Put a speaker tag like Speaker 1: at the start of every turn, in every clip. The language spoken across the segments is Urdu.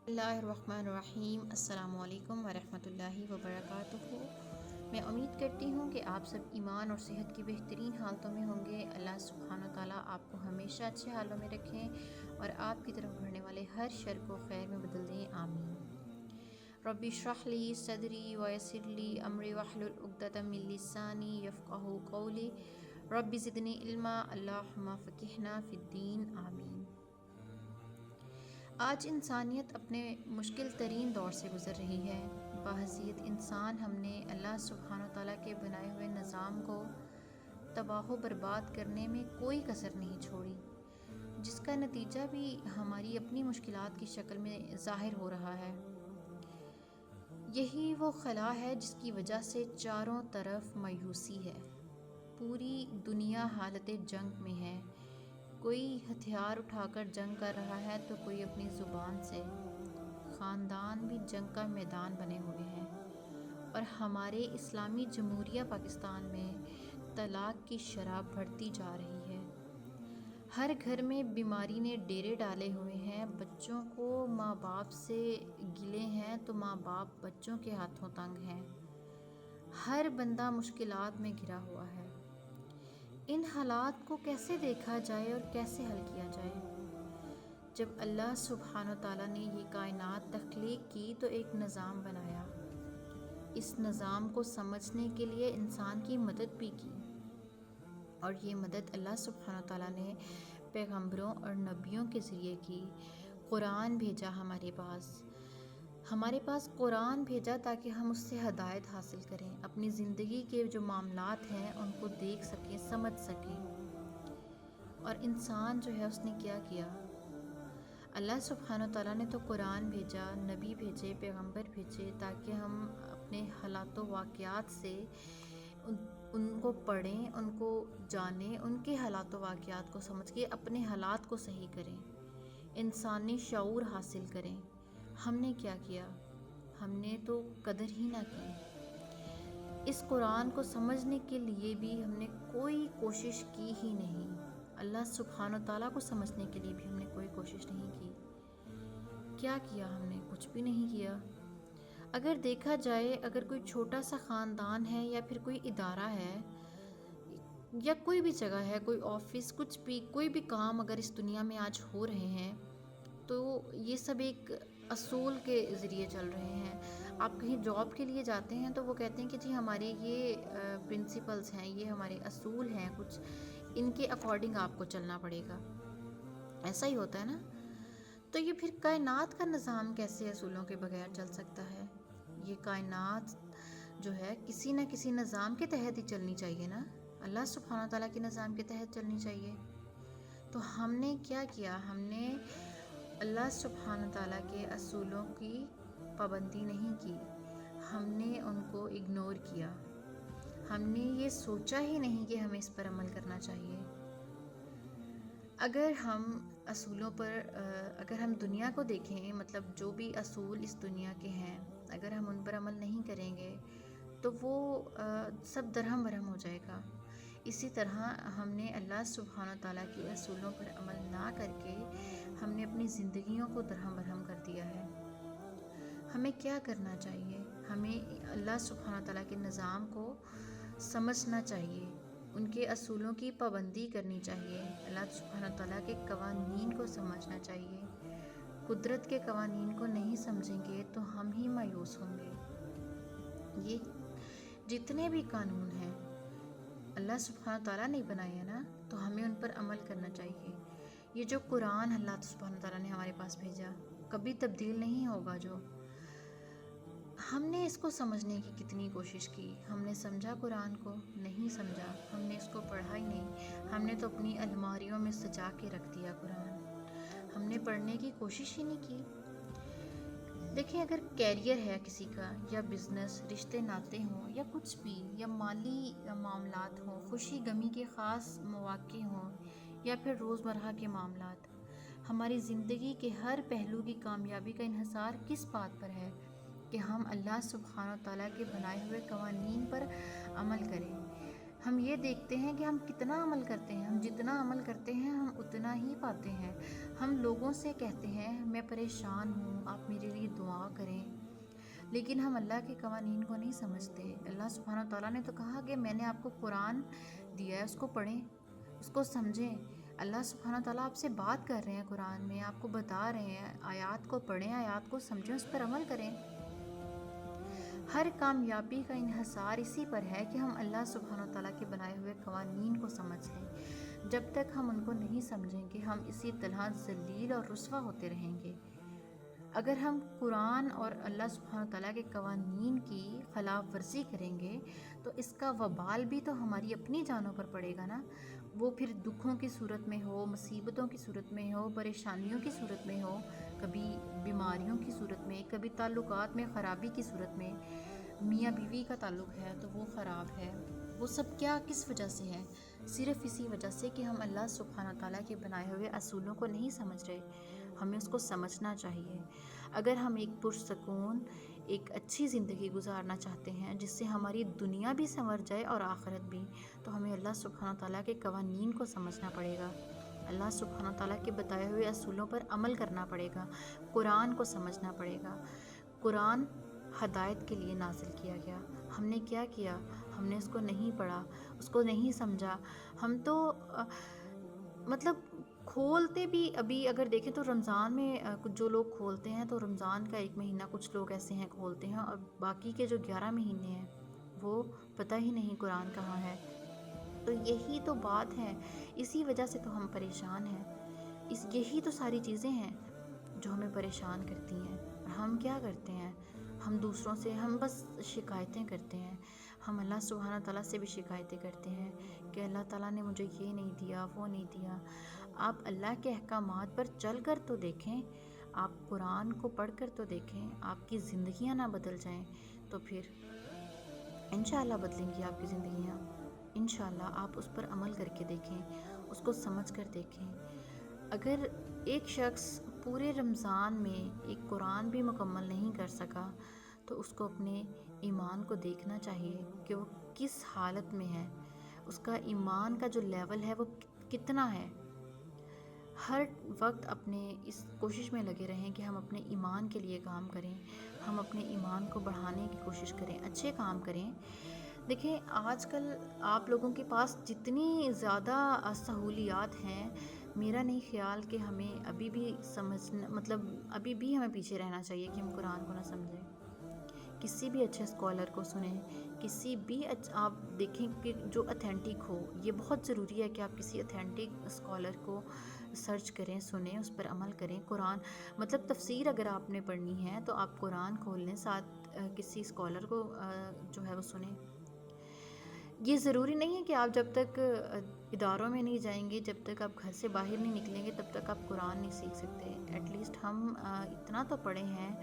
Speaker 1: اللہ الرحمن الرحیم۔ السلام علیکم ورحمۃ اللہ وبرکاتہ۔ میں امید کرتی ہوں کہ آپ سب ایمان اور صحت کی بہترین حالتوں میں ہوں گے۔ اللہ سبحانہ وتعالیٰ آپ کو ہمیشہ اچھے حالوں میں رکھیں اور آپ کی طرف بڑھنے والے ہر شر کو خیر میں بدل دیں، آمین۔ رب اشرح لی صدری ویسر لی امری واحلل عقدۃ من لسانی یفقہوا قولی، رب زدنی علما، اللہم فقہنا فی الدین، آمین۔ آج انسانیت اپنے مشکل ترین دور سے گزر رہی ہے۔ بحیثیت انسان ہم نے اللہ سبحانہ وتعالیٰ کے بنائے ہوئے نظام کو تباہ و برباد کرنے میں کوئی کسر نہیں چھوڑی، جس کا نتیجہ بھی ہماری اپنی مشکلات کی شکل میں ظاہر ہو رہا ہے۔ یہی وہ خلا ہے جس کی وجہ سے چاروں طرف مایوسی ہے۔ پوری دنیا حالت جنگ میں ہے۔ کوئی ہتھیار اٹھا کر جنگ کر رہا ہے تو کوئی اپنی زبان سے۔ خاندان بھی جنگ کا میدان بنے ہوئے ہیں، اور ہمارے اسلامی جمہوریہ پاکستان میں طلاق کی شرح بڑھتی جا رہی ہے۔ ہر گھر میں بیماری نے ڈیرے ڈالے ہوئے ہیں۔ بچوں کو ماں باپ سے گلے ہیں تو ماں باپ بچوں کے ہاتھوں تنگ ہیں۔ ہر بندہ مشکلات میں گھرا ہوا ہے۔ ان حالات کو کیسے دیکھا جائے اور کیسے حل کیا جائے؟ جب اللہ سبحانہ وتعالیٰ نے یہ کائنات تخلیق کی تو ایک نظام بنایا۔ اس نظام کو سمجھنے کے لیے انسان کی مدد بھی کی، اور یہ مدد اللہ سبحانہ وتعالیٰ نے پیغمبروں اور نبیوں کے ذریعے کی۔ قرآن بھیجا ہمارے پاس قرآن بھیجا تاکہ ہم اس سے ہدایت حاصل کریں، اپنی زندگی کے جو معاملات ہیں ان کو دیکھ سکیں، سمجھ سکیں۔ اور انسان جو ہے اس نے کیا کیا؟ اللہ سبحانہ وتعالیٰ نے تو قرآن بھیجا، نبی بھیجے، پیغمبر بھیجے، تاکہ ہم اپنے حالات و واقعات سے ان کو پڑھیں، ان کو جانیں، ان کے حالات و واقعات کو سمجھ کے اپنے حالات کو صحیح کریں، انسانی شعور حاصل کریں۔ ہم نے کیا کیا؟ ہم نے تو قدر ہی نہ کی۔ اس قرآن کو سمجھنے کے لیے بھی ہم نے کوئی کوشش کی ہی نہیں۔ اللہ سبحانہ وتعالیٰ کو سمجھنے کے لیے بھی ہم نے کوئی کوشش نہیں کی۔ کیا کیا ہم نے؟ کچھ بھی نہیں کیا۔ اگر دیکھا جائے، اگر کوئی چھوٹا سا خاندان ہے یا پھر کوئی ادارہ ہے یا کوئی بھی جگہ ہے، کوئی آفس، کچھ بھی، کوئی بھی کام اگر اس دنیا میں آج ہو رہے ہیں تو یہ سب ایک اصول کے ذریعے چل رہے ہیں۔ آپ کہیں جاب کے لیے جاتے ہیں تو وہ کہتے ہیں کہ جی ہمارے یہ پرنسپلز ہیں، یہ ہمارے اصول ہیں، کچھ ان کے اکارڈنگ آپ کو چلنا پڑے گا۔ ایسا ہی ہوتا ہے نا؟ تو یہ پھر کائنات کا نظام کیسے اصولوں کے بغیر چل سکتا ہے؟ یہ کائنات جو ہے کسی نہ کسی نظام کے تحت ہی چلنی چاہیے نا، اللہ سبحانہ تعالیٰ کے نظام کے تحت چلنی چاہیے۔ تو ہم نے کیا کیا؟ ہم نے اللہ سبحانہ تعالیٰ کے اصولوں کی پابندی نہیں کی، ہم نے ان کو اگنور کیا۔ ہم نے یہ سوچا ہی نہیں کہ ہمیں اس پر عمل کرنا چاہیے۔ اگر ہم اصولوں پر اگر ہم دنیا کو دیکھیں، مطلب جو بھی اصول اس دنیا کے ہیں، اگر ہم ان پر عمل نہیں کریں گے تو وہ سب درہم برہم ہو جائے گا۔ اسی طرح ہم نے اللہ سبحانہ تعالیٰ کے اصولوں پر عمل نہ کر کے ہم نے اپنی زندگیوں کو درہم برہم کر دیا ہے۔ ہمیں کیا کرنا چاہیے؟ ہمیں اللہ سبحانہ تعالیٰ کے نظام کو سمجھنا چاہیے، ان کے اصولوں کی پابندی کرنی چاہیے، اللہ سبحانہ تعالیٰ کے قوانین کو سمجھنا چاہیے۔ قدرت کے قوانین کو نہیں سمجھیں گے تو ہم ہی مایوس ہوں گے۔ یہ جتنے بھی قانون ہیں اللہ سبحانہ تعالیٰ نے بنائے ہیں نا، تو ہمیں ان پر عمل کرنا چاہیے۔ یہ جو قرآن اللہ سبحانہ تعالیٰ نے ہمارے پاس بھیجا کبھی تبدیل نہیں ہوگا۔ جو ہم نے اس کو سمجھنے کی کتنی کوشش کی، ہم نے سمجھا قرآن کو؟ نہیں سمجھا، ہم نے اس کو پڑھا ہی نہیں۔ ہم نے تو اپنی الماریوں میں سجا کے رکھ دیا قرآن، ہم نے پڑھنے کی کوشش ہی نہیں کی۔ دیکھیں، اگر کیریئر ہے کسی کا، یا بزنس، رشتے ناطے ہوں، یا کچھ بھی، یا مالی معاملات ہوں، خوشی غمی کے خاص مواقع ہوں، یا پھر روزمرہ کے معاملات، ہماری زندگی کے ہر پہلو کی کامیابی کا انحصار کس بات پر ہے؟ کہ ہم اللہ سبحانہ تعالیٰ کے بنائے ہوئے قوانین پر عمل کریں۔ ہم یہ دیکھتے ہیں کہ ہم کتنا عمل کرتے ہیں، ہم جتنا عمل کرتے ہیں ہم اتنا ہی پاتے ہیں۔ ہم لوگوں سے کہتے ہیں میں پریشان ہوں، آپ میرے لیے دعا کریں، لیکن ہم اللہ کے قوانین کو نہیں سمجھتے۔ اللہ سبحانہ تعالیٰ نے تو کہا کہ میں نے آپ کو قرآن دیا ہے، اس کو پڑھیں، اس کو سمجھیں۔ اللہ سبحانہ تعالیٰ آپ سے بات کر رہے ہیں، قرآن میں آپ کو بتا رہے ہیں، آیات کو پڑھیں، آیات کو سمجھیں، اس پر عمل کریں۔ ہر کامیابی کا انحصار اسی پر ہے کہ ہم اللہ سبحانہ تعالیٰ کے بنائے ہوئے قوانین کو سمجھ لیں۔ جب تک ہم ان کو نہیں سمجھیں گے ہم اسی طرح ذلیل اور رسوا ہوتے رہیں گے۔ اگر ہم قرآن اور اللہ سبحانہ تعالیٰ کے قوانین کی خلاف ورزی کریں گے تو اس کا وبال بھی تو ہماری اپنی جانوں پر پڑے گا نا، وہ پھر دکھوں کی صورت میں ہو، مصیبتوں کی صورت میں ہو، پریشانیوں کی صورت میں ہو، کبھی بیماریوں کی صورت میں، کبھی تعلقات میں خرابی کی صورت میں۔ میاں بیوی کا تعلق ہے تو وہ خراب ہے، وہ سب کیا کس وجہ سے ہے؟ صرف اسی وجہ سے کہ ہم اللہ سبحانہ تعالیٰ کے بنائے ہوئے اصولوں کو نہیں سمجھ رہے۔ ہمیں اس کو سمجھنا چاہیے۔ اگر ہم ایک پرسکون ایک اچھی زندگی گزارنا چاہتے ہیں جس سے ہماری دنیا بھی سنور جائے اور آخرت بھی، تو ہمیں اللہ سبحانہ تعالیٰ کے قوانین کو سمجھنا پڑے گا، اللہ سبحانہ تعالیٰ کے بتائے ہوئے اصولوں پر عمل کرنا پڑے گا، قرآن کو سمجھنا پڑے گا۔ قرآن ہدایت کے لیے نازل کیا گیا، ہم نے کیا کیا؟ ہم نے اس کو نہیں پڑھا، اس کو نہیں سمجھا۔ ہم تو مطلب کھولتے بھی، ابھی اگر دیکھیں تو رمضان میں جو لوگ کھولتے ہیں تو رمضان کا ایک مہینہ کچھ لوگ ایسے ہیں کھولتے ہیں، اور باقی کے جو 11 مہینے ہیں وہ پتہ ہی نہیں قرآن کہاں ہے۔ تو یہی تو بات ہے، اسی وجہ سے تو ہم پریشان ہیں، یہی تو ساری چیزیں ہیں جو ہمیں پریشان کرتی ہیں۔ اور ہم کیا کرتے ہیں؟ ہم دوسروں سے ہم بس شکایتیں کرتے ہیں، ہم اللہ سبحانہ تعالیٰ سے بھی شکایتیں کرتے ہیں کہ اللہ تعالیٰ نے مجھے یہ نہیں دیا، وہ نہیں دیا۔ آپ اللہ کے احکامات پر چل کر تو دیکھیں، آپ قرآن کو پڑھ کر تو دیکھیں، آپ کی زندگیاں نہ بدل جائیں تو پھر انشاءاللہ بدلیں گی آپ کی زندگیاں۔ انشاءاللہ آپ اس پر عمل کر کے دیکھیں، اس کو سمجھ کر دیکھیں۔ اگر ایک شخص پورے رمضان میں ایک قرآن بھی مکمل نہیں کر سکا تو اس کو اپنے ایمان کو دیکھنا چاہیے کہ وہ کس حالت میں ہے، اس کا ایمان کا جو لیول ہے وہ کتنا ہے۔ ہر وقت اپنے اس کوشش میں لگے رہیں کہ ہم اپنے ایمان کے لیے کام کریں، ہم اپنے ایمان کو بڑھانے کی کوشش کریں، اچھے کام کریں۔ دیکھیں آج کل آپ لوگوں کے پاس جتنی زیادہ سہولیات ہیں، میرا نہیں خیال کہ ہمیں ابھی بھی ابھی بھی ہمیں پیچھے رہنا چاہیے کہ ہم قرآن کو نہ سمجھیں۔ کسی بھی اچھے اسکالر کو سنیں، کسی بھی آپ دیکھیں کہ جو اتھینٹک ہو، یہ بہت ضروری ہے کہ آپ کسی اتھینٹک اسکالر کو سرچ کریں، سنیں، اس پر عمل کریں۔ قرآن تفسیر اگر آپ نے پڑھنی ہے تو آپ قرآن کھول لیں، ساتھ کسی اسکالر کو جو ہے وہ سنیں۔ یہ ضروری نہیں ہے کہ آپ جب تک اداروں میں نہیں جائیں گے، جب تک آپ گھر سے باہر نہیں نکلیں گے تب تک آپ قرآن نہیں سیکھ سکتے۔ ایٹ لیسٹ ہم اتنا تو پڑھے ہیں،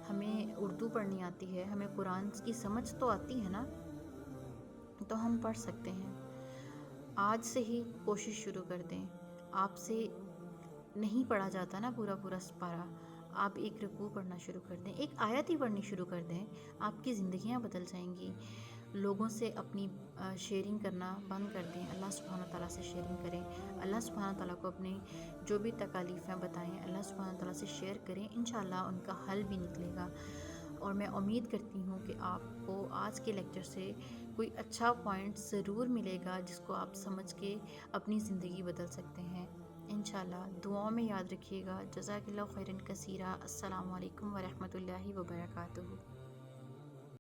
Speaker 1: ہمیں اردو پڑھنی آتی ہے، ہمیں قرآن کی سمجھ تو آتی ہے نا، تو ہم پڑھ سکتے ہیں۔ آج سے ہی کوشش شروع کر دیں۔ آپ سے نہیں پڑھا جاتا نا پورا سپارہ، آپ ایک رکوع پڑھنا شروع کر دیں، ایک آیت ہی پڑھنی شروع کر دیں، آپ کی زندگیاں بدل جائیں گی۔ لوگوں سے اپنی شیئرنگ کرنا بند کر دیں، اللہ سبحانہ تعالیٰ سے شیئرنگ کریں، اللہ سبحانہ تعالیٰ کو اپنی جو بھی تکالیفیں بتائیں، اللہ سبحانہ تعالیٰ سے شیئر کریں، انشاءاللہ ان کا حل بھی نکلے گا۔ اور میں امید کرتی ہوں کہ آپ کو آج کے لیکچر سے کوئی اچھا پوائنٹ ضرور ملے گا جس کو آپ سمجھ کے اپنی زندگی بدل سکتے ہیں۔ انشاءاللہ دعاؤں میں یاد رکھیے گا۔ جزاک اللہ خیرن کثیرہ۔ السلام علیکم ورحمۃ اللہ وبرکاتہ۔